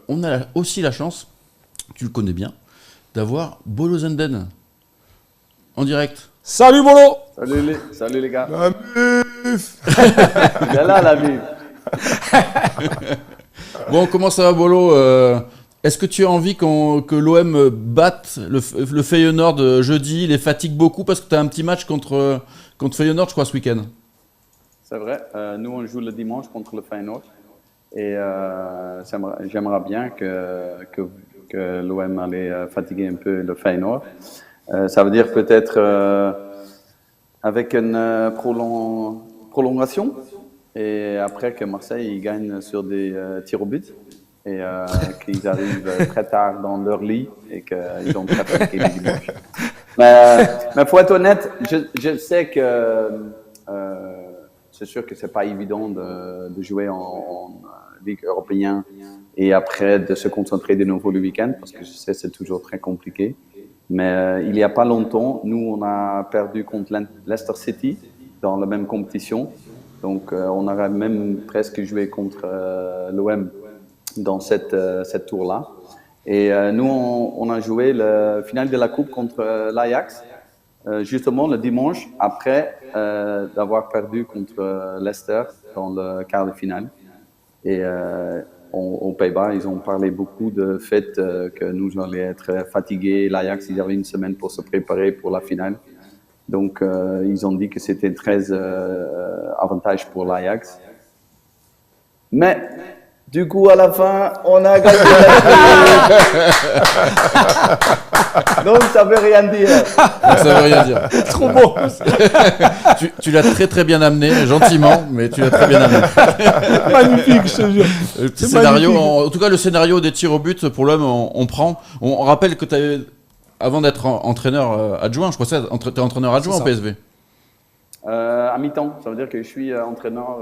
on a aussi la chance, tu le connais bien, d'avoir Bolo Zenden en direct. Salut Bolo. Salut les gars. La mif. Il est là la mif. Bon, comment ça va Bolo? Est-ce que tu as envie que l'OM batte le Feyenoord jeudi, les fatigue beaucoup parce que tu as un petit match contre Feyenoord, je crois, ce week-end? C'est vrai, nous on joue le dimanche contre le Feyenoord et j'aimerais bien que l'OM allait fatiguer un peu le Feyenoord. Ça veut dire peut-être avec une prolongation et après que Marseille gagne sur des tirs au but et qu'ils arrivent très tard dans leur lit et qu'ils ont très fatigué le dimanche. Mais pour être honnête, je sais que c'est sûr que c'est pas évident de jouer en Ligue européenne et après de se concentrer de nouveau le week-end parce que je sais que c'est toujours très compliqué. Mais il y a pas longtemps, nous on a perdu contre Leicester City dans la même compétition. Donc on aurait même presque joué contre l'OM dans cette tour-là. Et nous on a joué le finale de la Coupe contre l'Ajax. Justement le dimanche après d'avoir perdu contre Leicester dans le quart de finale. Et aux Pays-Bas, ils ont parlé beaucoup du fait que nous allions être fatigués. L'Ajax, ils avaient une semaine pour se préparer pour la finale. Donc, ils ont dit que c'était très avantage pour l'Ajax. Mais, du coup, à la fin, on a gagné la Donc, ça veut rien dire. Ça veut rien dire. Trop beau. Tu l'as très très bien amené, gentiment, mais tu l'as très bien amené. Magnifique, je te jure. Le scénario, en tout cas, le scénario des tirs au but pour l'homme, on prend. On rappelle que tu avais, avant d'être entraîneur adjoint, je crois que tu es entraîneur adjoint au PSV. À mi-temps, ça veut dire que je suis entraîneur,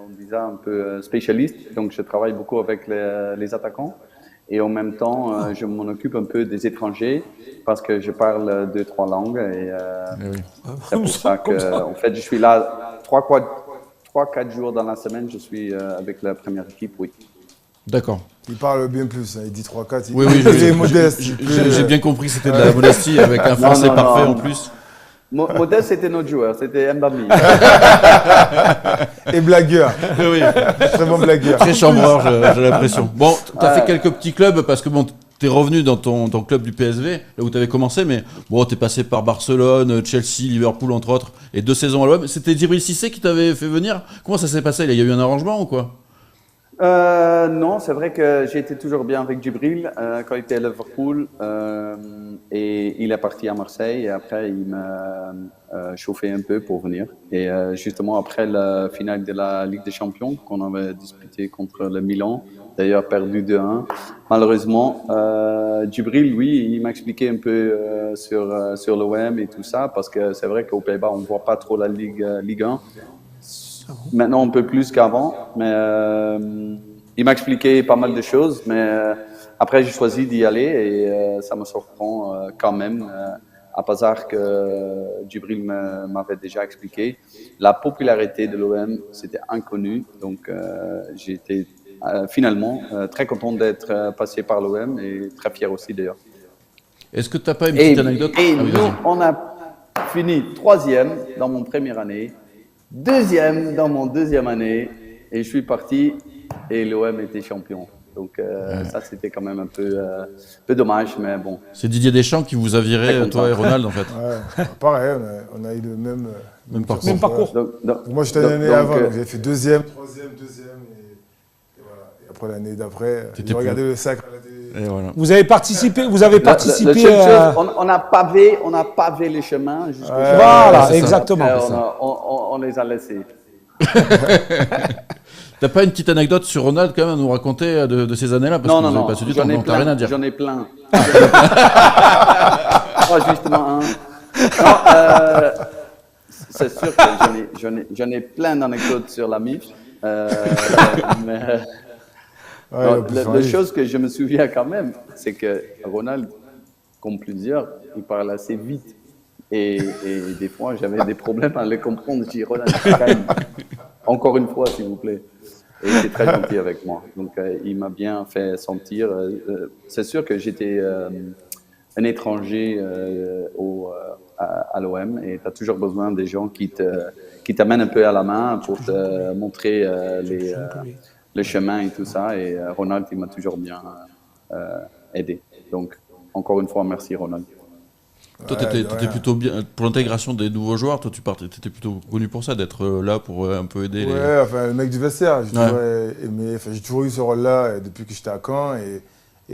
on disait un peu spécialiste, donc je travaille beaucoup avec les attaquants et en même temps je m'en occupe un peu des étrangers parce que je parle 2-3 langues et c'est pour ça que en fait je suis là 3-4 jours dans la semaine, je suis avec la première équipe, oui. D'accord. Il parle bien plus, hein. Il dit 3-4. Oui, il est modeste. J'ai bien compris que c'était de la modestie avec un français parfait en plus. Modeste, c'était notre joueur, c'était Mbami. Et blagueur. Oui. Très bon blagueur. Très chambreur, j'ai l'impression. Bon, tu as fait quelques petits clubs parce que bon, tu es revenu dans ton club du PSV, là où tu avais commencé, mais bon, tu es passé par Barcelone, Chelsea, Liverpool, entre autres, et 2 saisons à l'OM. C'était Djibril Cissé qui t'avait fait venir? Comment ça s'est passé? Il y a eu un arrangement ou quoi? Non, c'est vrai que j'ai été toujours bien avec Djibril quand il était à Liverpool et il est parti à Marseille et après il m'a chauffé un peu pour venir. Et justement après la finale de la Ligue des Champions qu'on avait disputé contre le Milan, d'ailleurs perdu 2-1, malheureusement, Djibril, lui, il m'a expliqué un peu sur l'OM et tout ça parce que c'est vrai qu'aux Pays-Bas on voit pas trop la Ligue 1. Maintenant, un peu plus qu'avant, mais il m'a expliqué pas mal de choses, mais après, j'ai choisi d'y aller et ça me surprend quand même, à part que Djibril m'avait déjà expliqué. La popularité de l'OM, c'était inconnu, donc j'ai été finalement très content d'être passé par l'OM et très fier aussi d'ailleurs. Est-ce que tu n'as pas une petite anecdote? Et nous, on a fini 3e dans mon première année. 2e dans mon 2e année et je suis parti et l'OM était champion. Donc ça c'était quand même un peu dommage, mais bon. C'est Didier Deschamps qui vous a viré, toi et Ronald en fait. Ouais, pareil, on a eu le même parcours. Donc, moi j'étais l'année avant, donc j'ai fait 2e, 3e, 2e et voilà. Et après l'année d'après, j'ai regardé le sac à la télé. Et voilà. Vous avez participé on a pavé les chemins jusqu'au voilà, exactement. On les a laissés. T'as pas une petite anecdote sur Ronald quand même à nous raconter de ces années-là parce que vous avez passé du temps, t'as rien à dire. J'en ai plein. Oh, justement, non, c'est sûr que j'en ai plein d'anecdotes sur la MIF. Mais la chose que je me souviens quand même, c'est que Ronald, comme plusieurs, il parle assez vite. Et des fois, j'avais des problèmes à le comprendre. Je dis, Ronald, calme. Encore une fois, s'il vous plaît. et il était très gentil avec moi. Donc, il m'a bien fait sentir. C'est sûr que j'étais un étranger à l'OM et tu as toujours besoin des gens qui t'amènent un peu à la main pour te montrer le chemin et tout ça. Et Ronald, il m'a toujours bien aidé. Donc, encore une fois, merci Ronald. Toi, t'étais plutôt bien pour l'intégration des nouveaux joueurs. Toi, t'étais plutôt connu pour ça, d'être là pour un peu aider. Ouais, enfin, le mec du vestiaire. J'ai toujours eu ce rôle-là depuis que j'étais à Caen et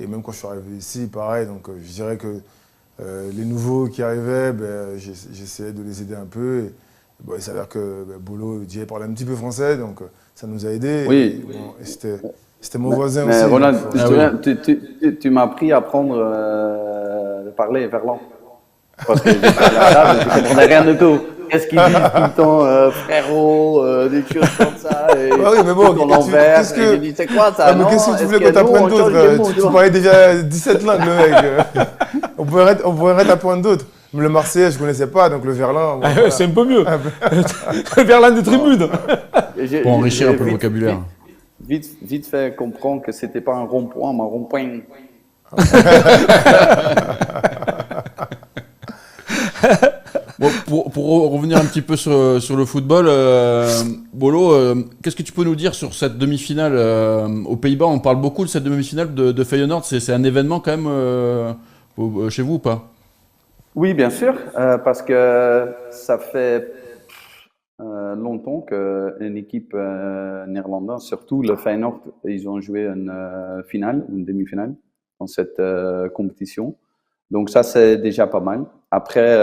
même quand je suis arrivé ici, pareil. Donc, je dirais que les nouveaux qui arrivaient, j'essayais de les aider un peu. Il s'avère que Bolo parlait un petit peu français, donc ça nous a aidés. Oui. Et c'était mon voisin aussi. Ronald, tu m'as appris à apprendre de parler verlan. Parce que j'étais à la table, je ne comprenais rien du tout. Qu'est-ce qu'ils disent tout le temps, frérot, des choses comme ça. Et oui, mais bon, qu'est-ce que... Je dis, c'est quoi ça? Qu'est-ce que tu voulais qu'on t'apprenne d'autre? Tu parlais déjà 17 langues, le mec. On pourrait t'apprendre d'autres. Mais le marseillais, je ne connaissais pas, donc le verlan. Bon, voilà. C'est un peu mieux. Le verlan des tribunes. Pour enrichir un peu le vocabulaire. Vite fait comprendre que ce n'était pas un rond-point, mais un rond-point. Bon, pour revenir un petit peu sur le football, Bolo, qu'est-ce que tu peux nous dire sur cette demi-finale aux Pays-Bas? On parle beaucoup de cette demi-finale de Feyenoord. C'est un événement quand même chez vous ou pas? Oui, bien sûr, parce que ça fait longtemps qu'une équipe néerlandaise, surtout le Feyenoord, ils ont joué une finale, une demi-finale dans cette compétition. Donc ça, c'est déjà pas mal. Après,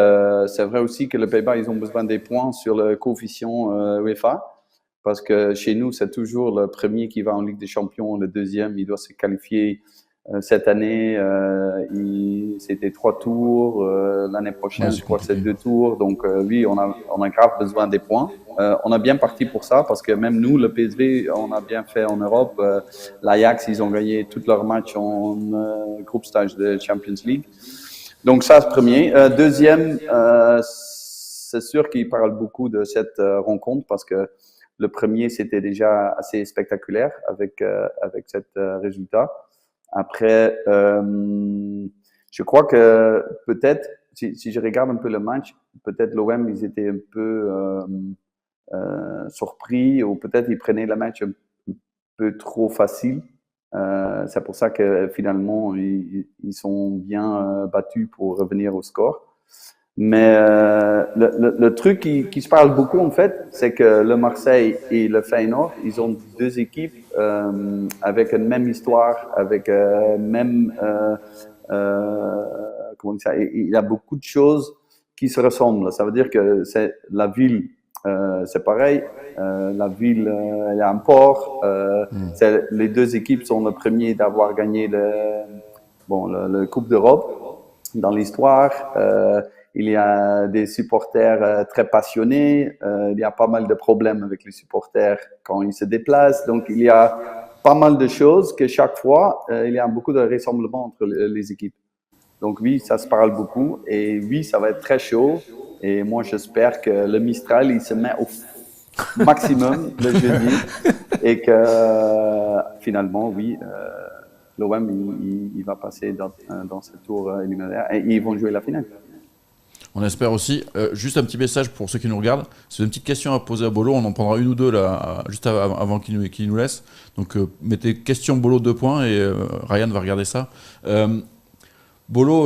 c'est vrai aussi que les Pays-Bas, ils ont besoin des points sur le coefficient UEFA, parce que chez nous, c'est toujours le premier qui va en Ligue des Champions, le deuxième, il doit se qualifier. Cette année, c'était 3 tours. L'année prochaine, je crois que c'est 2 tours. Donc oui, on a grave besoin des points. On a bien parti pour ça, parce que même nous, le PSV, on a bien fait en Europe. L'Ajax, ils ont gagné tous leurs matchs en groupe stage de Champions League. Donc ça, c'est premier. Deuxième, c'est sûr qu'il parle beaucoup de cette rencontre, parce que le premier, c'était déjà assez spectaculaire avec cet résultat. Après, je crois que peut-être, si je regarde un peu le match, peut-être l'OM, ils étaient un peu surpris, ou peut-être ils prenaient le match un peu trop facile. C'est pour ça que finalement, ils sont bien battus pour revenir au score. Mais le truc qui se parle beaucoup, en fait, c'est que le Marseille et le Feyenoord, ils ont deux équipes avec une même histoire, avec même... comment dire ça? Il y a beaucoup de choses qui se ressemblent. Ça veut dire que c'est la ville, c'est pareil. La ville, il y a un port. Les deux équipes sont les premiers d'avoir gagné le Coupe d'Europe dans l'histoire. Il y a des supporters très passionnés. Il y a pas mal de problèmes avec les supporters quand ils se déplacent. Donc, il y a pas mal de choses que chaque fois, il y a beaucoup de ressemblements entre les équipes. Donc oui, ça se parle beaucoup. Et oui, ça va être très chaud. Et moi, j'espère que le Mistral, il se met au maximum le jeudi. Et que finalement, oui, l'OM, il va passer dans ce tour éliminatoire. Et ils vont jouer la finale. On espère aussi. Juste un petit message pour ceux qui nous regardent. C'est une petite question à poser à Bolo. On en prendra une ou deux là, juste avant qu'il nous laisse. Donc mettez question Bolo 2 points et Ryan va regarder ça. Bolo,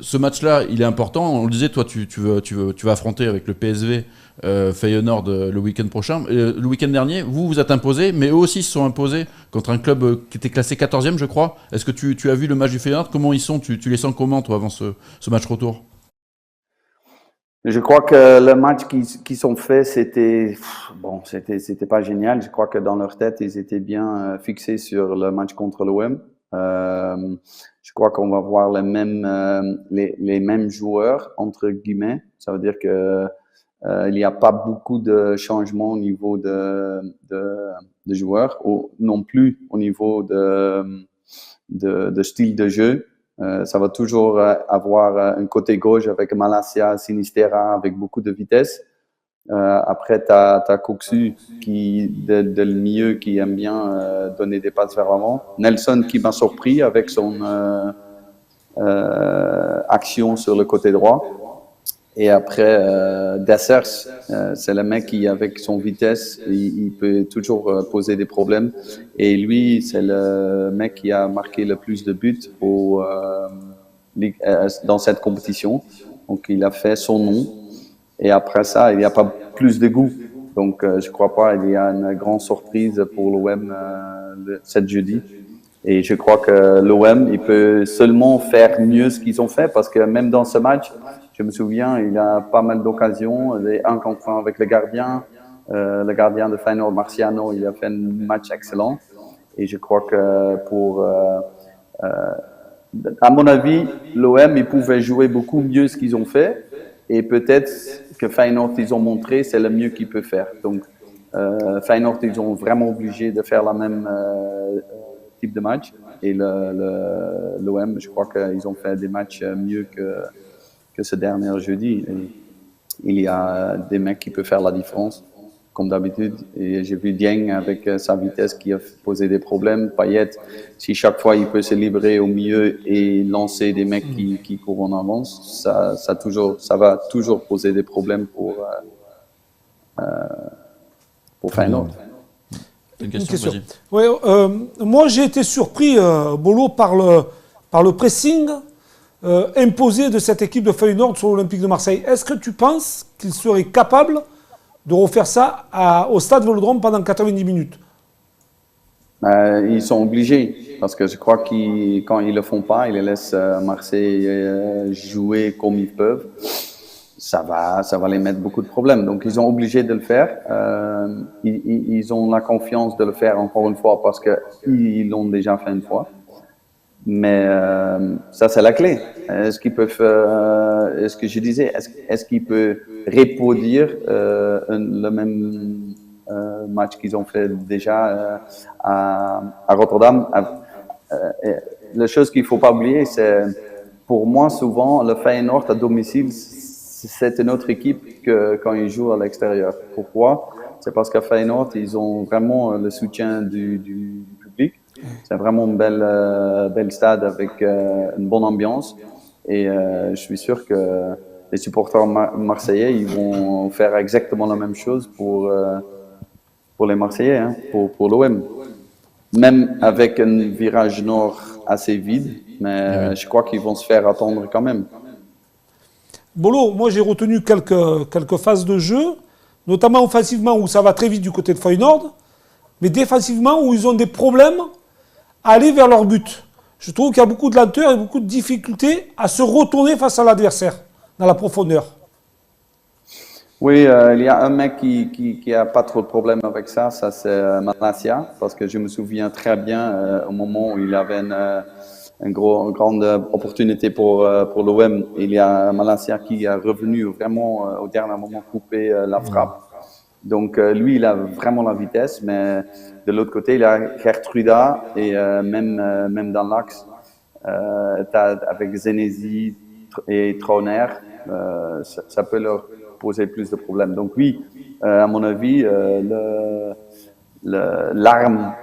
ce match-là, il est important. On le disait, toi, tu vas affronter avec le PSV Feyenoord le week-end prochain. Le week-end dernier, vous êtes imposé, mais eux aussi se sont imposés contre un club qui était classé 14e, je crois. Est-ce que tu as vu le match du Feyenoord? Comment ils sont? Tu les sens comment, toi, avant ce match retour? Je crois que le match qu'ils ont fait, c'était pas génial. Je crois que dans leur tête, ils étaient bien fixés sur le match contre l'OM. Je crois qu'on va voir les mêmes joueurs, entre guillemets. Ça veut dire que il n'y a pas beaucoup de changements au niveau de joueurs, ou non plus au niveau de style de jeu. Ça va toujours avoir un côté gauche avec Malacia, Sinistera, avec beaucoup de vitesse. Après, tu as Coxu de le milieu qui aime bien donner des passes vers l'avant. Nelson qui m'a surpris avec son action sur le côté droit. Et après, Dessers, c'est le mec qui, avec son vitesse, il peut toujours poser des problèmes. Et lui, c'est le mec qui a marqué le plus de buts dans cette compétition. Donc, il a fait son nom. Et après ça, il n'y a pas plus de goût. Donc, je crois pas qu'il y a une grande surprise pour l'OM cette jeudi. Et je crois que l'OM, il peut seulement faire mieux ce qu'ils ont fait parce que même dans ce match, je me souviens, il a pas mal d'occasions, un contre un avec le gardien de Feyenoord, Marciano, il a fait un match excellent. Et je crois que à mon avis, l'OM, ils pouvaient jouer beaucoup mieux ce qu'ils ont fait. Et peut-être que Feyenoord, ils ont montré, c'est le mieux qu'ils peuvent faire. Donc, Feyenoord, ils ont vraiment obligé de faire la même type de match. Et l'OM, je crois qu'ils ont fait des matchs mieux que ce dernier jeudi. Et il y a des mecs qui peuvent faire la différence, comme d'habitude. Et j'ai vu Dieng avec sa vitesse qui a posé des problèmes. Payet, si chaque fois il peut se libérer au milieu et lancer des mecs qui courent en avance, ça va toujours poser des problèmes pour Feyenoord. Une question. Ouais, moi, j'ai été surpris, Bolo, par le pressing imposé de cette équipe de Feyenoord sur l'Olympique de Marseille. Est-ce que tu penses qu'il serait capable de refaire ça au Stade Vélodrome pendant 90 minutes? Ils sont obligés, parce que je crois que quand ils le font pas, ils les laissent Marseille jouer comme ils peuvent. Ça va les mettre beaucoup de problèmes. Donc, ils sont obligés de le faire. Ils ont la confiance de le faire encore une fois parce qu'ils l'ont déjà fait une fois. Mais ça, c'est la clé. Est-ce qu'ils peuvent, est-ce que je disais, est-ce qu'ils peuvent reproduire le même match qu'ils ont fait déjà à Rotterdam? La chose qu'il faut pas oublier, c'est pour moi souvent le Feyenoord à domicile, c'est une autre équipe que quand ils jouent à l'extérieur. Pourquoi? C'est parce qu'à Feyenoord, ils ont vraiment le soutien du public. C'est vraiment un bel stade avec une bonne ambiance. Et je suis sûr que les supporters marseillais, ils vont faire exactement la même chose pour les Marseillais, hein, pour l'OM. Même avec un virage nord assez vide, mais je crois qu'ils vont se faire attendre quand même. Bolo, moi j'ai retenu quelques phases de jeu, notamment offensivement où ça va très vite du côté de Feyenoord, mais défensivement où ils ont des problèmes à aller vers leur but. Je trouve qu'il y a beaucoup de lenteur et beaucoup de difficultés à se retourner face à l'adversaire dans la profondeur. Oui, il y a un mec qui a pas trop de problème avec ça c'est Malacia, parce que je me souviens très bien au moment où il avait une grande opportunité pour l'OM. Il y a Malacia qui est revenu vraiment au dernier moment couper la frappe. Donc lui, il a vraiment la vitesse, mais de l'autre côté, il y a Gertruda et même dans l'axe, avec Zenesi et Trauner, ça peut leur poser plus de problèmes. Donc oui, à mon avis, l'arme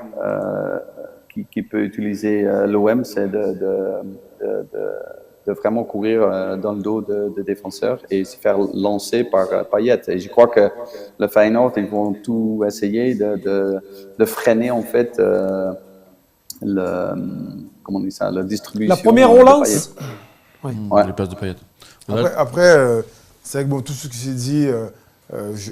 qui peut utiliser l'OM, c'est de vraiment courir dans le dos de défenseurs et se faire lancer par Payet. Et je crois que le Feyenoord, ils vont tout essayer de freiner en fait comment on dit ça, la distribution. La première relance. Oui. Les passes de Payet. Après c'est vrai que bon, tout ce qui s'est dit,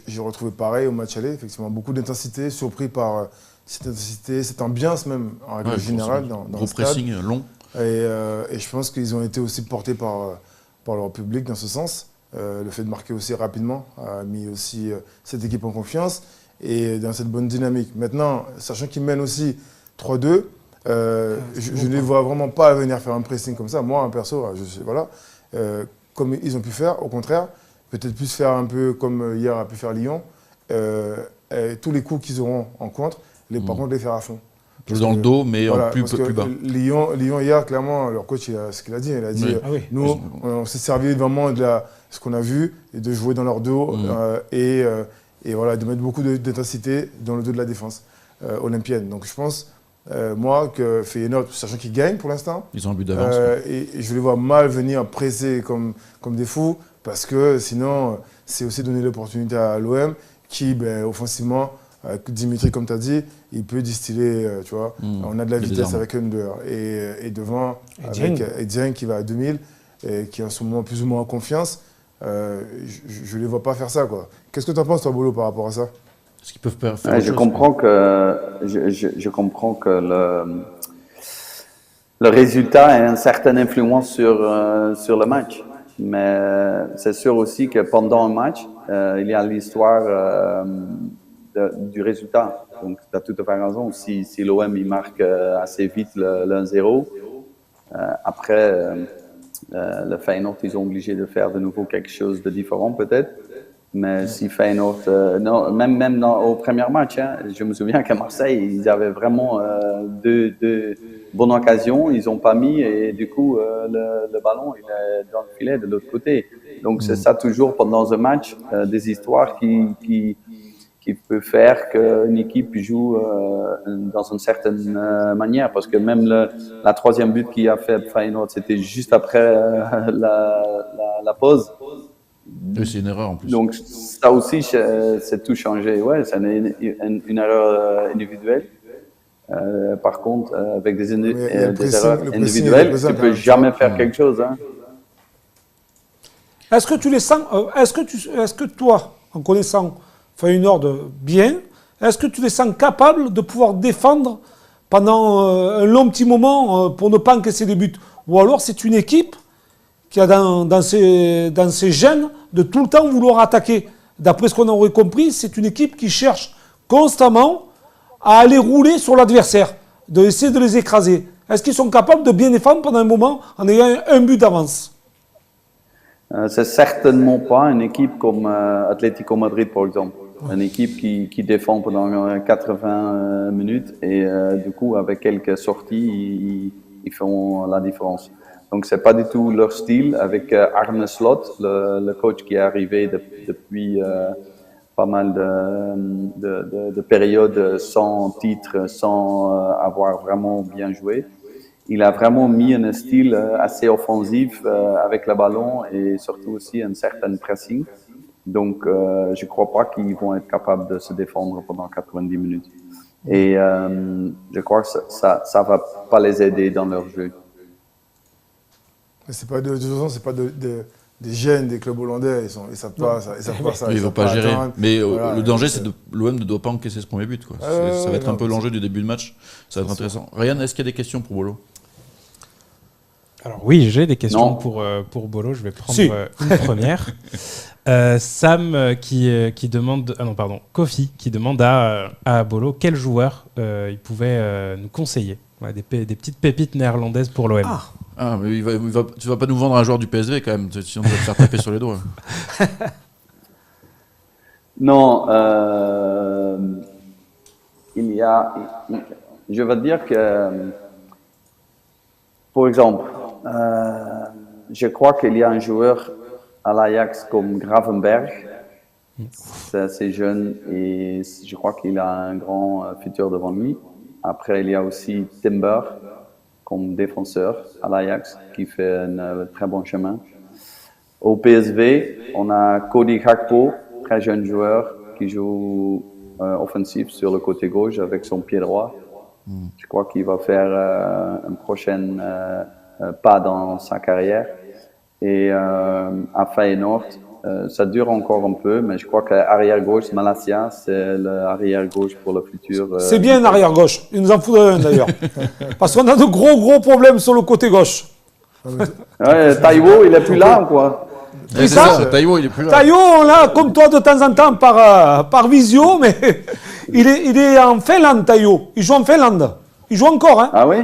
j'ai retrouvé pareil au match aller. Effectivement, beaucoup d'intensité, surpris par cette intensité, cette ambiance même en règle générale dans le stade. Pressing long. Et je pense qu'ils ont été aussi portés par leur public dans ce sens. Le fait de marquer aussi rapidement a mis aussi cette équipe en confiance et dans cette bonne dynamique. Maintenant, sachant qu'ils mènent aussi 3-2, je ne les vois vraiment pas venir faire un pressing comme ça. Moi, en perso, comme ils ont pu faire, au contraire, peut-être plus faire un peu comme hier a pu faire Lyon, tous les coups qu'ils auront en contre, par contre les faire à fond. Dans le dos, mais en plus bas. Lyon, hier, clairement, leur coach, ce qu'il a dit, nous, on s'est servi vraiment de ce qu'on a vu et de jouer dans leur dos et voilà, de mettre beaucoup d'intensité dans le dos de la défense olympienne. Donc je pense, moi, que Feyenoord, sachant qu'ils gagnent pour l'instant, ils ont un but d'avance. Et je les vois mal venir presser comme des fous, parce que sinon, c'est aussi donner l'opportunité à l'OM qui, offensivement, avec Dimitri, comme tu as dit, il peut distiller, tu vois. On a de la vitesse avec Under. Et devant, avec Dieng qui va à 2000, et qui est en ce moment plus ou moins en confiance, je ne les vois pas faire ça, quoi. Qu'est-ce que tu en penses, toi, Bolo, par rapport à ça? Est-ce qu'ils peuvent faire je comprends que le résultat a une certaine influence sur le match. Mais c'est sûr aussi que pendant un match, il y a l'histoire du résultat. Donc, tu as tout à fait raison. Si l'OM il marque assez vite le 1-0, après, le Feyenoord, ils sont obligés de faire de nouveau quelque chose de différent peut-être. Mais si Feyenoord, non, même au premier match, je me souviens qu'à Marseille, ils avaient vraiment deux bonnes occasions, ils n'ont pas mis et du coup, le ballon il est dans le filet de l'autre côté. Donc c'est ça toujours pendant un match, des histoires qui peut faire qu'une équipe joue dans une certaine manière. Parce que même la troisième but qu'il a fait Feyenoord, c'était juste après la pause. C'est une erreur en plus. Donc ça aussi, c'est tout changé. Ouais, c'est une erreur individuelle. Par contre, avec des erreurs individuelles, tu ne peux jamais faire quelque chose. Hein. Est-ce que tu les sens, est-ce que toi, en connaissant Feyenoord bien, est-ce que tu les sens capables de pouvoir défendre pendant un long petit moment pour ne pas encaisser des buts? Ou alors c'est une équipe qui a dans ses gènes de tout le temps vouloir attaquer. D'après ce qu'on aurait compris, c'est une équipe qui cherche constamment à aller rouler sur l'adversaire, d'essayer de les écraser. Est-ce qu'ils sont capables de bien défendre pendant un moment en ayant un but d'avance? C'est certainement pas une équipe comme Atlético Madrid, par exemple. Une équipe qui défend pendant 80 minutes et du coup, avec quelques sorties, ils font la différence. Donc, c'est pas du tout leur style. Avec Arne Slot, le coach qui est arrivé depuis pas mal de périodes sans titre, sans avoir vraiment bien joué. Il a vraiment mis un style assez offensif avec le ballon et surtout aussi un certain pressing. Donc, je crois pas qu'ils vont être capables de se défendre pendant 90 minutes. Et je crois que ça va pas les aider dans leur jeu. C'est pas c'est pas des gènes des clubs hollandais, ils savent pas ça. Ils vont pas gérer. Attendre. Mais voilà, le danger, c'est que l'OM ne doit pas encaisser ce premier but. Quoi. Ça va être un peu l'enjeu du début de match. Ça va être intéressant. Ryan, est-ce qu'il y a des questions pour Bolo? Alors oui, j'ai des questions pour Bolo. Je vais prendre une première. Sam qui demande, Kofi qui demande à Bolo quel joueur il pouvait nous conseiller. Ouais, des petites pépites néerlandaises pour l'OM. Ah, mais tu vas pas nous vendre un joueur du PSV quand même, sinon tu vas te faire taper sur les doigts. Non, je vais dire que, par exemple, je crois qu'il y a un joueur à l'Ajax comme Gravenberch. C'est assez jeune et je crois qu'il a un grand futur devant lui. Après, il y a aussi Timber comme défenseur à l'Ajax qui fait un très bon chemin. Au PSV, on a Cody Gakpo, très jeune joueur qui joue offensif sur le côté gauche avec son pied droit. Je crois qu'il va faire un prochain pas dans sa carrière. Et à Feyenoord, ça dure encore un peu, mais je crois que l'arrière-gauche, Malacia, c'est l'arrière-gauche pour le futur. C'est bien l'arrière-gauche. Il nous en faudrait un d'ailleurs. Parce qu'on a de gros problèmes sur le côté gauche. Ouais, Taiwo, il est plus là ou quoi? C'est ça, Taiwo, il est plus là. Taiwo, on l'a comme toi de temps en temps par visio, mais il est en Finlande, Taiwo. Il joue en Finlande. Il joue encore, hein? Ah oui?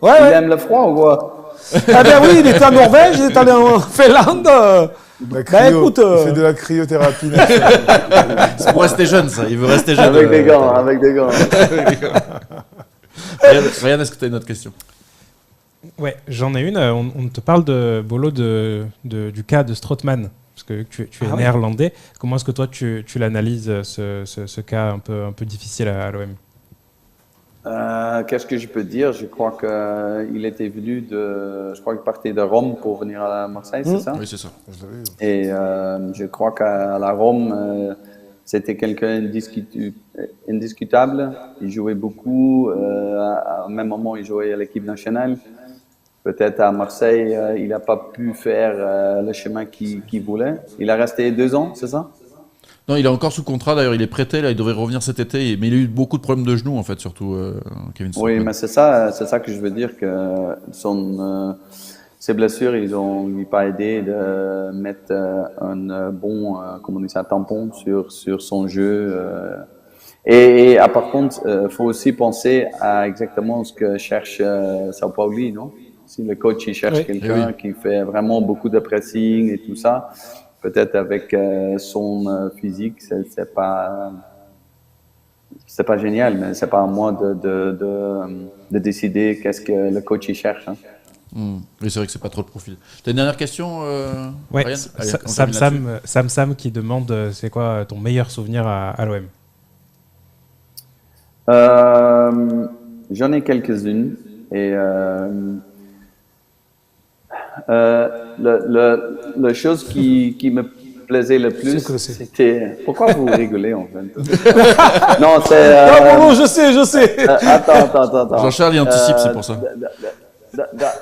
Ouais, il aime le froid ou quoi? Ah ben oui, il est en Norvège, il est allé en Finlande. Écoute, il fait de la cryothérapie. C'est pour rester jeune, ça. Il veut rester jeune. Avec des gants. Ryan, est-ce que tu as une autre question? Ouais, j'en ai une. On te parle de Bolo du cas de Strootman. parce que tu es néerlandais. Comment est-ce que toi tu l'analyses, ce cas un peu difficile à l'OM? Qu'est-ce que je peux dire? Je crois qu'il était venu je crois qu'il partait de Rome pour venir à Marseille, c'est ça? Oui, c'est ça. Et je crois qu'à la Rome, c'était quelqu'un indiscutable. Il jouait beaucoup. À un même moment, il jouait à l'équipe nationale. Peut-être à Marseille, il n'a pas pu faire le chemin qu'il voulait. Il a resté 2 ans, c'est ça? Non, il est encore sous contrat, d'ailleurs, il est prêté, là, il devrait revenir cet été, mais il a eu beaucoup de problèmes de genoux, en fait, surtout, Kevin Strootman. Oui, mais c'est ça que je veux dire, que ses blessures, ils ont lui pas aidé de mettre un bon, comment on dit ça, tampon sur son jeu. Et par contre, faut aussi penser à exactement ce que cherche Sao Paulo, non? Si le coach il cherche quelqu'un qui fait vraiment beaucoup de pressing et tout ça, peut-être avec son physique, c'est pas génial, mais c'est pas à moi de décider qu'est-ce que le coach il cherche. Hein. Oui, c'est vrai que c'est pas trop de profil. T'as une dernière question, ouais, Ryan? Sam qui demande c'est quoi ton meilleur souvenir à l'OM? J'en ai quelques-unes et la chose qui me plaisait le plus, c'était... Pourquoi vous rigolez en fait? Non, c'est... non, je sais. Attends. Jean-Charles, il anticipe, c'est pour ça.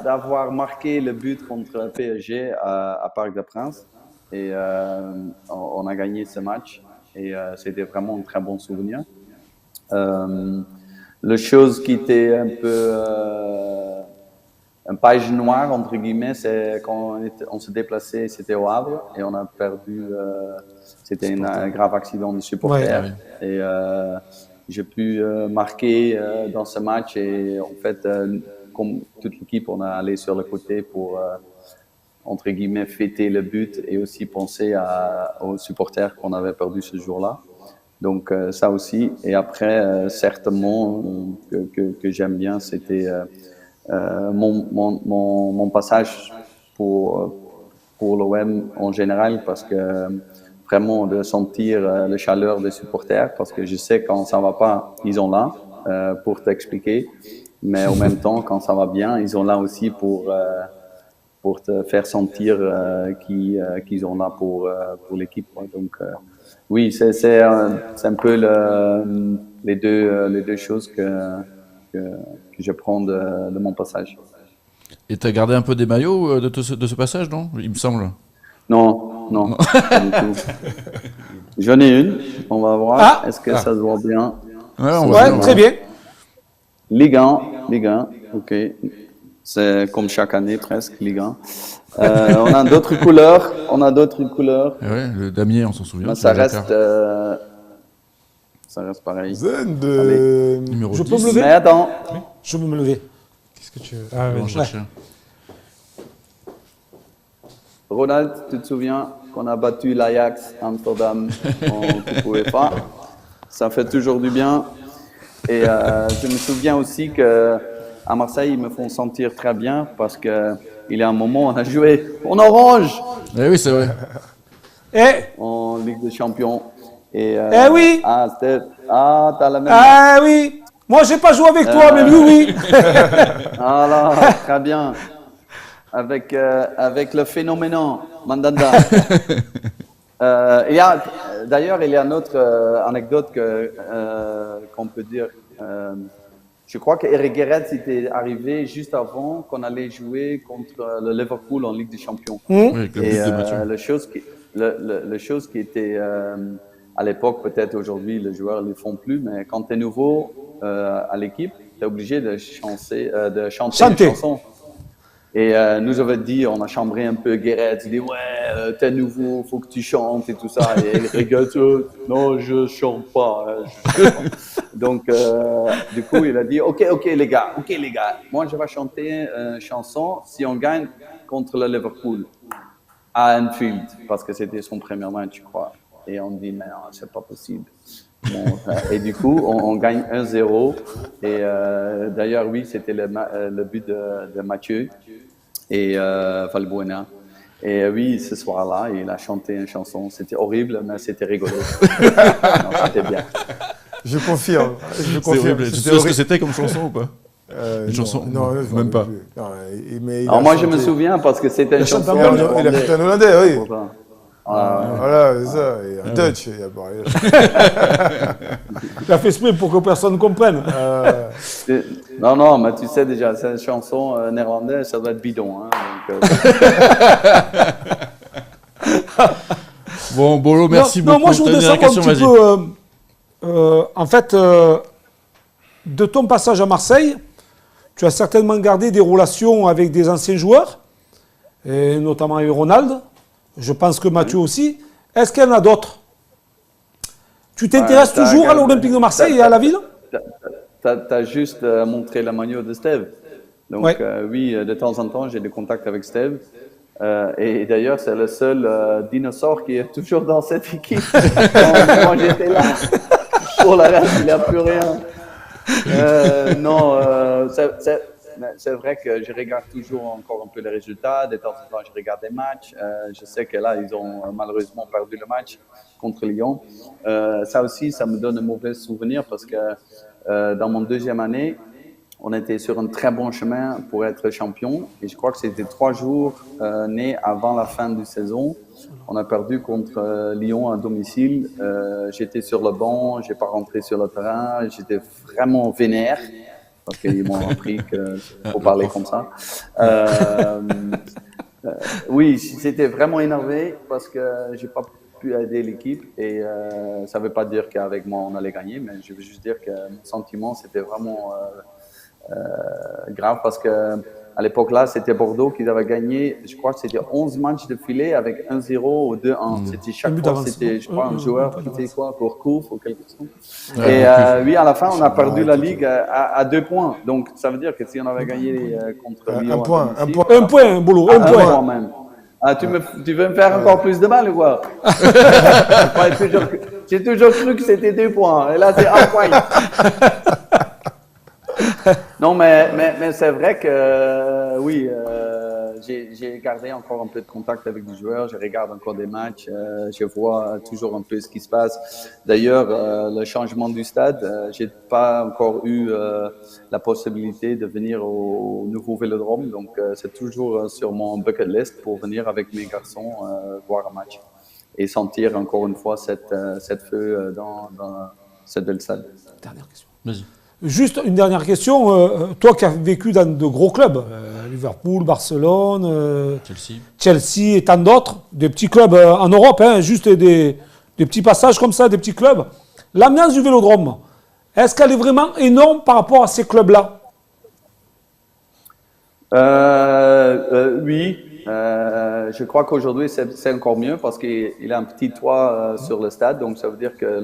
D'avoir marqué le but contre le PSG à Parc des Princes et on a gagné ce match et c'était vraiment un très bon souvenir. La chose qui était un peu une page noire entre guillemets, c'est quand on se déplaçait, c'était au Havre et on a perdu. C'était un grave accident de supporter et j'ai pu marquer dans ce match et en fait, comme toute l'équipe, on a allé sur le côté pour entre guillemets fêter le but et aussi penser aux supporters qu'on avait perdu ce jour-là. Donc ça aussi. Et après, certainement que j'aime bien, c'était mon passage pour l'OM en général, parce que vraiment de sentir la chaleur des supporters, parce que je sais quand ça va pas, ils sont là pour t'expliquer, mais en même temps quand ça va bien, ils sont là aussi pour te faire sentir qu'ils sont là pour l'équipe. Donc oui, c'est un peu les deux choses que je prends de mon passage. Et tu as gardé un peu des maillots de ce passage, non? Il me semble. Non, pas du tout. J'en ai une, on va voir. Est-ce que ça se voit bien? Ouais, très bien. Ligue 1, ok. C'est comme chaque année presque, Ligue 1. On a d'autres couleurs. Ouais, le damier, on s'en souvient. Mais ça reste pareil. Numéro je 10. peux me lever? Mais attends. Oui. Je peux me lever. Qu'est-ce que tu veux? Ah, oui. Ronald, tu te souviens qu'on a battu l'Ajax Amsterdam en Coupe UEFA? Ça fait toujours du bien. Et je me souviens aussi que à Marseille, ils me font sentir très bien parce que il y a un moment, on a joué en orange. Eh oui, c'est vrai. En Ligue des Champions. Et oui. t'as la même. Ah oui. Moi, j'ai pas joué avec toi, mais lui, oui. Alors, très bien. Avec le phénoménal Mandanda. D'ailleurs, il y a une autre anecdote qu'on peut dire. Je crois qu'Eric Gerrits était arrivé juste avant qu'on allait jouer contre le Liverpool en Ligue des Champions. Oui, avec le but de Mathieu. La chose qui était à l'époque, peut-être aujourd'hui les joueurs ne le font plus, mais quand tu es nouveau à l'équipe, tu es obligé de chanter une chanson. Et nous avait dit, on a chambré un peu Gerrits, il dit ouais, t'es nouveau, faut que tu chantes et tout ça. Et il rigole, non, je chante pas. Donc du coup, il a dit ok les gars, moi je vais chanter une chanson si on gagne contre le Liverpool à Anfield, parce que c'était son premier match, je crois. Et on dit mais non, c'est pas possible. Bon, et du coup, on gagne 1-0. Et d'ailleurs, oui, c'était le but de Mathieu et Valbuena. Et oui, ce soir-là, il a chanté une chanson. C'était horrible, mais c'était rigolo. Non, c'était bien. Je confirme. C'est horrible. Tu sais ce que c'était comme chanson ou pas? Une chanson? Non, même pas. Alors moi, je me souviens parce que c'était une chanson. Il a fait un hollandais, oui. Voilà, c'est ça. Et un Dutch. Il a fait exprès pour que personne comprenne. Non, mais tu sais déjà, c'est une chanson néerlandaise, ça doit être bidon. Hein, donc, Bon, Bolo, merci beaucoup. Moi, je voudrais savoir un petit peu, en fait, de ton passage à Marseille, tu as certainement gardé des relations avec des anciens joueurs, et notamment avec Ronald. Je pense que Mathieu aussi. Est-ce qu'il y en a d'autres? Tu t'intéresses toujours à l'Olympique de Marseille et à la ville? Tu as juste montré la maillot de Steve. Donc oui, de temps en temps, j'ai des contacts avec Steve. Et d'ailleurs, c'est le seul dinosaure qui est toujours dans cette équipe. Quand j'étais là, pour la reste, il n'y a plus rien. C'est vrai que je regarde toujours encore un peu les résultats. De temps en temps, je regarde des matchs. Je sais que là, ils ont malheureusement perdu le match contre Lyon. Ça aussi, ça me donne un mauvais souvenir parce que dans mon deuxième année, on était sur un très bon chemin pour être champion. Et je crois que c'était 3 jours nés avant la fin de saison. On a perdu contre Lyon à domicile. J'étais sur le banc, j'ai pas rentré sur le terrain. J'étais vraiment vénère. Parce qu'ils m'ont appris qu'il faut parler comme ça. Oui, j'étais vraiment énervé parce que j'ai pas pu aider l'équipe et ça veut pas dire qu'avec moi on allait gagner, mais je veux juste dire que mon sentiment c'était vraiment grave parce que à l'époque là c'était Bordeaux qui avait gagné, je crois que c'était 11 matchs de filet avec 1-0 ou 2-1. C'était chaque fois, c'était je crois un joueur qui fait quoi, Gourcuff ou quelque chose. Et oui, à la fin on a perdu la Ligue à 2 points. Donc ça veut dire que si on avait gagné contre Lyon, un point, Bolo, un point même. Ah, tu veux me faire encore plus de mal ou quoi? J'ai toujours cru que c'était 2 points. Et là, c'est 1 point. Non, mais c'est vrai que oui, j'ai gardé encore un peu de contact avec les joueurs. Je regarde encore des matchs. Je vois toujours un peu ce qui se passe. D'ailleurs, le changement du stade, j'ai pas encore eu la possibilité de venir au nouveau Vélodrome. Donc, c'est toujours sur mon bucket list pour venir avec mes garçons voir un match et sentir encore une fois cette feu dans cette belle salle. Dernière question. Vas-y. Juste une dernière question. Toi qui as vécu dans de gros clubs, Liverpool, Barcelone, Chelsea et tant d'autres, des petits clubs en Europe, hein, juste des petits passages comme ça, des petits clubs. L'ambiance du Vélodrome, est-ce qu'elle est vraiment énorme par rapport à ces clubs-là? Oui. Je crois qu'aujourd'hui c'est encore mieux parce qu'il a un petit toit sur le stade, donc ça veut dire que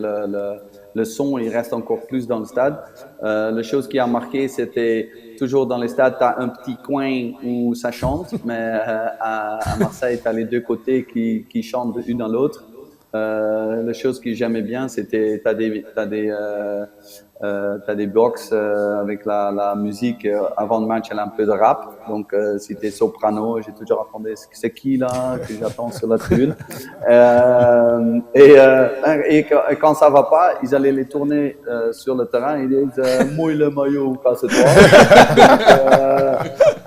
le son il reste encore plus dans le stade. La chose qui a marqué, c'était toujours dans les stades, tu as un petit coin où ça chante, mais à Marseille, tu as les deux côtés qui chantent l'une dans l'autre. La chose que j'aimais bien, c'était t'as des box avec la musique avant le match, elle a un peu de rap. Donc si t'es soprano, j'ai toujours attendu c'est qui là que j'attends sur la tribune. Et quand ça va pas, ils allaient les tourner sur le terrain. Ils disent mouille le maillot, casse-toi.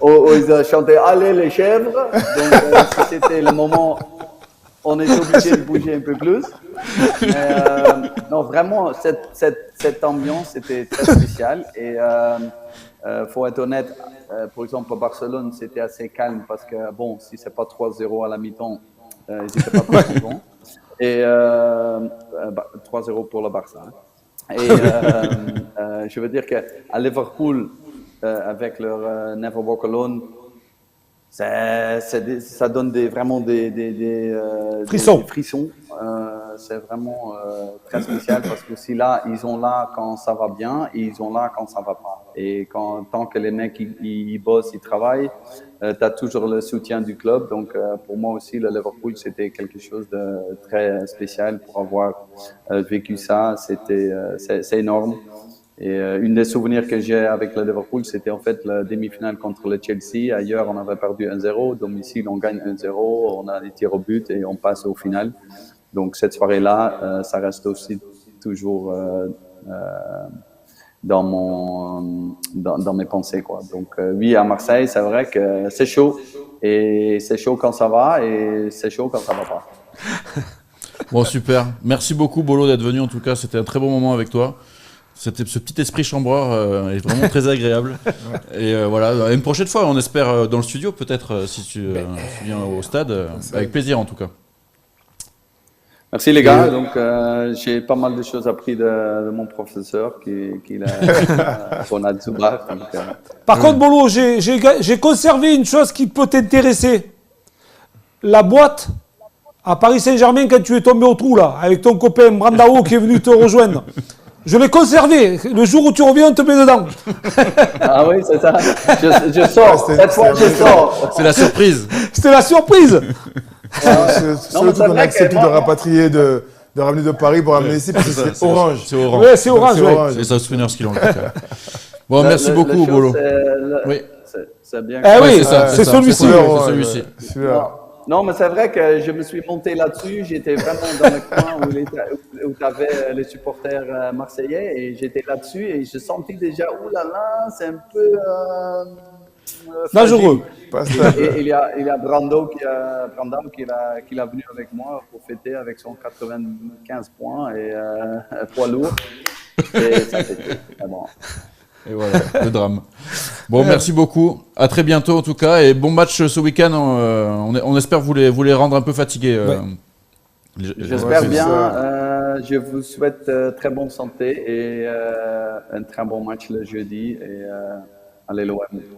Ils chantaient allez les chèvres. Donc c'était le moment. On est obligé de bouger un peu plus. Mais, non, vraiment, cette ambiance était très spéciale. Et faut être honnête, par exemple, à Barcelone, c'était assez calme parce que, bon, si c'est pas 3-0 à la mi-temps, ils n'étaient pas très contents. Et 3-0 pour le Barça. Hein. Et je veux dire qu'à Liverpool, avec leur Never Walk Alone, ça donne vraiment des frissons. Des frissons. C'est vraiment très spécial parce que si là, ils sont là quand ça va bien et ils sont là quand ça va pas. Et tant que les mecs ils bossent, ils travaillent, tu as toujours le soutien du club. Donc pour moi aussi, le Liverpool, c'était quelque chose de très spécial pour avoir vécu ça. C'est énorme. une des souvenirs que j'ai avec le Liverpool, c'était en fait la demi-finale contre le Chelsea. Ailleurs, on avait perdu 1-0. Domicile, on gagne 1-0. On a des tirs au but et on passe au final. Donc, cette soirée-là, ça reste aussi toujours dans mes pensées, quoi. Donc, oui, à Marseille, c'est vrai que c'est chaud. Et c'est chaud quand ça va et c'est chaud quand ça va pas. Bon, super. Merci beaucoup, Bolo, d'être venu. En tout cas, c'était un très bon moment avec toi. Ce petit esprit chambreur est vraiment très agréable. Et voilà, une prochaine fois, on espère dans le studio, peut-être, si tu viens au stade. Avec plaisir, en tout cas. Merci les gars. Donc j'ai pas mal de choses appris de mon professeur qui a Ronald Zubar. Par contre, Bolo, j'ai conservé une chose qui peut t'intéresser. La boîte à Paris Saint-Germain quand tu es tombé au trou là, avec ton copain Brandao qui est venu te rejoindre. Je l'ai conservé. Le jour où tu reviens, on te met dedans. Ah oui, c'est ça. Je sors. Cette fois, je sors. C'est la surprise. C'était la surprise. C'est le truc qu'on a accepté de rapatrier, de ramener de Paris pour ramener ici, parce que c'est orange. C'est orange. Ouais, c'est orange. C'est South Spinners qui l'ont. Bon, merci beaucoup, Bolo. Oui. C'est bien. Eh oui, c'est celui-ci. C'est celui-ci. Non, mais c'est vrai que je me suis monté là-dessus. J'étais vraiment dans le coin où tu avais les supporters marseillais et j'étais là-dessus et je sentais déjà, oulala, c'est un peu dangereux. Et il y a Brando qui est venu avec moi pour fêter avec son 95 points et poids lourd. Et ça c'était vraiment. Et voilà, le drame. Bon, merci beaucoup. À très bientôt en tout cas. Et bon match ce week-end. On espère vous les rendre un peu fatigués. J'espère bien. Je vous souhaite très bonne santé et un très bon match le jeudi. Et allez l'OM.